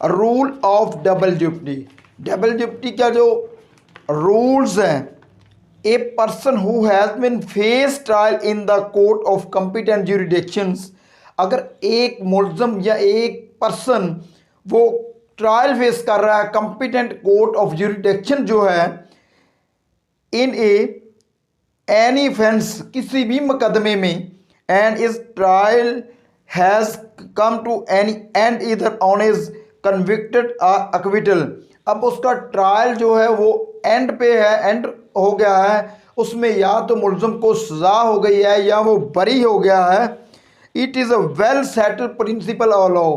Rule of double jeopardy. Double jeopardy का जो rules हैं, a person who has been face trial in the court of competent jurisdictions, अगर एक मुलजम या एक पर्सन वो ट्रायल फेस कर रहा है कॉम्पिटेंट कोर्ट ऑफ ज्यूरिडिक्शन जो है, इन एनी ऑफेंस, किसी भी मुकदमे में, and is trial has come to any end either on is convicted acquittal, अब उसका ट्रायल जो है वो एंड पे है, एंड हो गया है, उसमें या तो मुलजम को सज़ा हो गई है या वो बरी हो गया है। It is a well settled principle of law,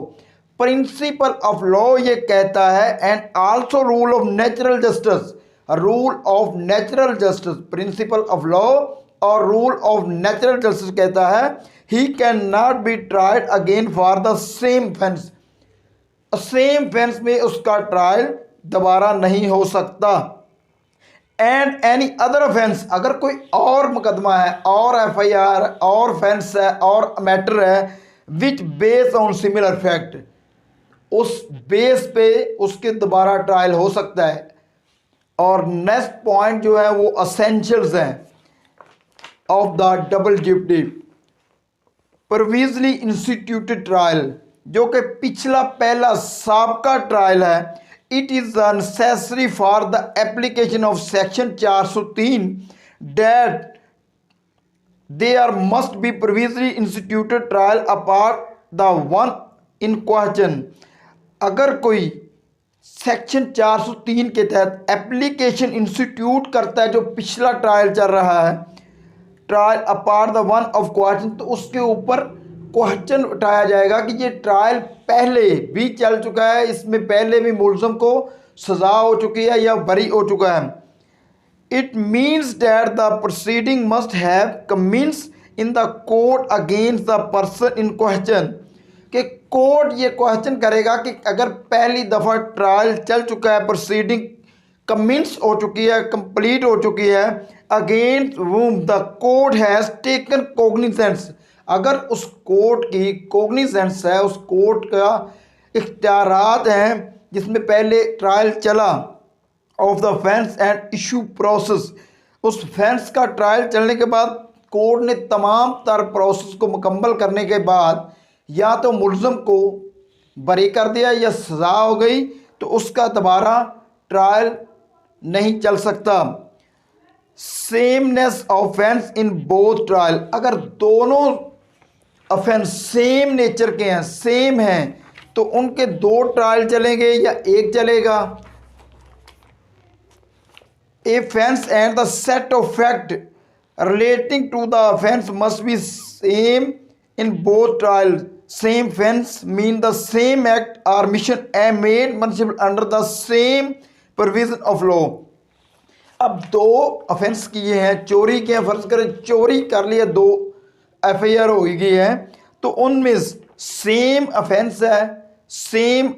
principle of law ये कहता है, and also rule of natural justice, rule of natural justice, principle of law और रूल ऑफ नेचुरल जस्टिस कहता है he can not be tried again for the same offence, same offence में उसका trial दोबारा नहीं हो सकता। एंड एनी अदर ऑफेंस, अगर कोई और मुकदमा है और एफआईआर और ऑफेंस है और मैटर है विच बेस ऑन सिमिलर फैक्ट, उस बेस पे उसके दोबारा ट्रायल हो सकता है। और नेक्स्ट पॉइंट जो है वो असेंशियल्स हैं of the double jeopardy. Previously instituted trial, जो कि पिछला पहला साबका ट्रायल है, it is necessary for the application of section 403 that there must be previously instituted trial apart the one in question. अगर कोई सेक्शन 403 के तहत एप्लीकेशन इंस्टीट्यूट करता है जो पिछला ट्रायल चल रहा है, trial apart the one of question, तो उसके ऊपर क्वेश्चन उठाया जाएगा कि ये ट्रायल पहले भी चल चुका है, इसमें पहले भी मुलजम को सज़ा हो चुकी है या बरी हो चुका है। It means that the proceeding must have commence in the court against the person in question, कि कोर्ट ये क्वेश्चन करेगा कि अगर पहली दफ़ा ट्रायल चल चुका है, प्रोसीडिंग कमेंस हो चुकी है, कंप्लीट हो चुकी है, against whom the court has taken cognizance, अगर उस कोर्ट की कोग्निजेंस है, उस कोर्ट का इख्तियारात हैं जिसमें पहले ट्रायल चला, of the offence and issue process, उस ऑफेंस का ट्रायल चलने के बाद कोर्ट ने तमाम तर प्रोसेस को मुकम्मल करने के बाद या तो मुलजम को बरी कर दिया या सज़ा हो गई, तो उसका दोबारा ट्रायल नहीं चल सकता। सेमनेस ऑफेंस इन बोथ ट्रायल, अगर दोनों ऑफेंस सेम नेचर के हैं, सेम हैं, तो उनके दो ट्रायल चलेंगे या एक चलेगा। A offence and the set of fact relating to the offence must be same in both trial. Same offence mean the same act or omission a made punishable under the same provision of law. अब दो offence किए हैं, चोरी किए हैं, फर्ज करें चोरी कर लिया, दो एफआईआर हो गई है, तो उनमें सेम ऑफेंस है, सेम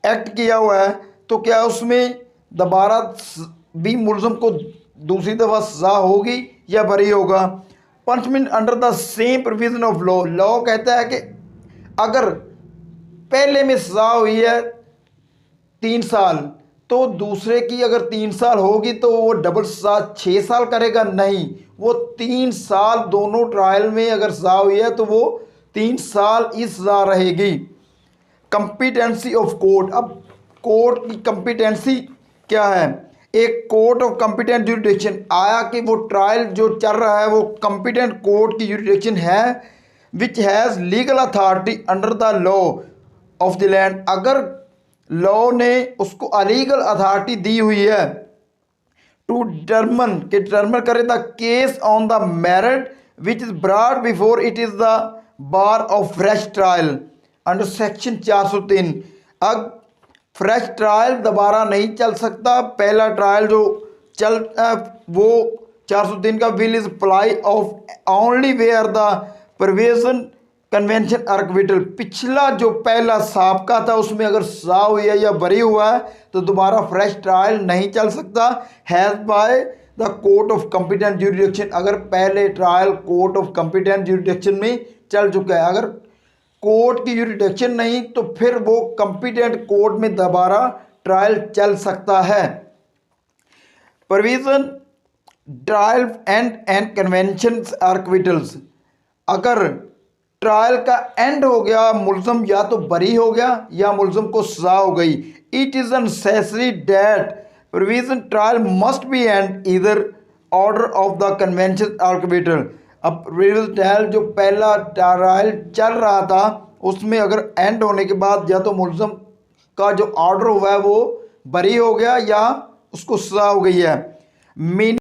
एक्ट किया हुआ है, तो क्या उसमें दोबारा भी मुलजम को दूसरी दफ़ा सज़ा होगी या बरी होगा। Punishment under the same provision of law, law कहता है कि अगर पहले में सज़ा हुई है 3 साल, तो दूसरे की अगर 3 साल होगी तो वो डबल सज़ा 6 साल करेगा, नहीं, वो 3 साल दोनों ट्रायल में अगर सज़ा हुई है तो वो 3 साल ही सज़ा रहेगी। कंपिटेंसी ऑफ कोर्ट, अब कोर्ट की कंपिटेंसी क्या है। एक कोर्ट ऑफ कंपिटेंट ज्यूरिडिक्शन, आया कि वो ट्रायल जो चल रहा है वो कंपिटेंट कोर्ट की ज्यूरिडिक्शन है, which has legal authority under the law of the land, अगर लॉ ने उसको अलीगल अथॉरिटी दी हुई है टू डिटर्मन करे the case on the merit which is brought before it is the bar of fresh trial under section 403। अब fresh trial दोबारा नहीं चल सकता, पहला ट्रायल जो चल वो 403 का will is apply of only where the provision conviction acquittal, पिछला जो पहला साबका था उसमें अगर सजा हुई है या बरी हुआ है तो दोबारा फ्रेश ट्रायल नहीं चल सकता। Has by the court of competent jurisdiction, अगर पहले trial court of competent jurisdiction में चल चुका है, अगर कोर्ट की यूरिडिक्शन नहीं तो फिर वो कंपिटेंट कोर्ट में दोबारा ट्रायल चल सकता है। Provision trial and conviction or acquittals. अगर ट्रायल का एंड हो गया, मुलजम या तो बरी हो गया या मुलजम को सजा हो गई। It is necessary that provision trial must be end either order of the conviction acquittal. अब प्रोविजन ट्रायल जो पहला ट्रायल चल रहा था उसमें अगर एंड होने के बाद या तो मुलजम का जो ऑर्डर हुआ है वो बरी हो गया या उसको सजा हो गई है। मीनिंग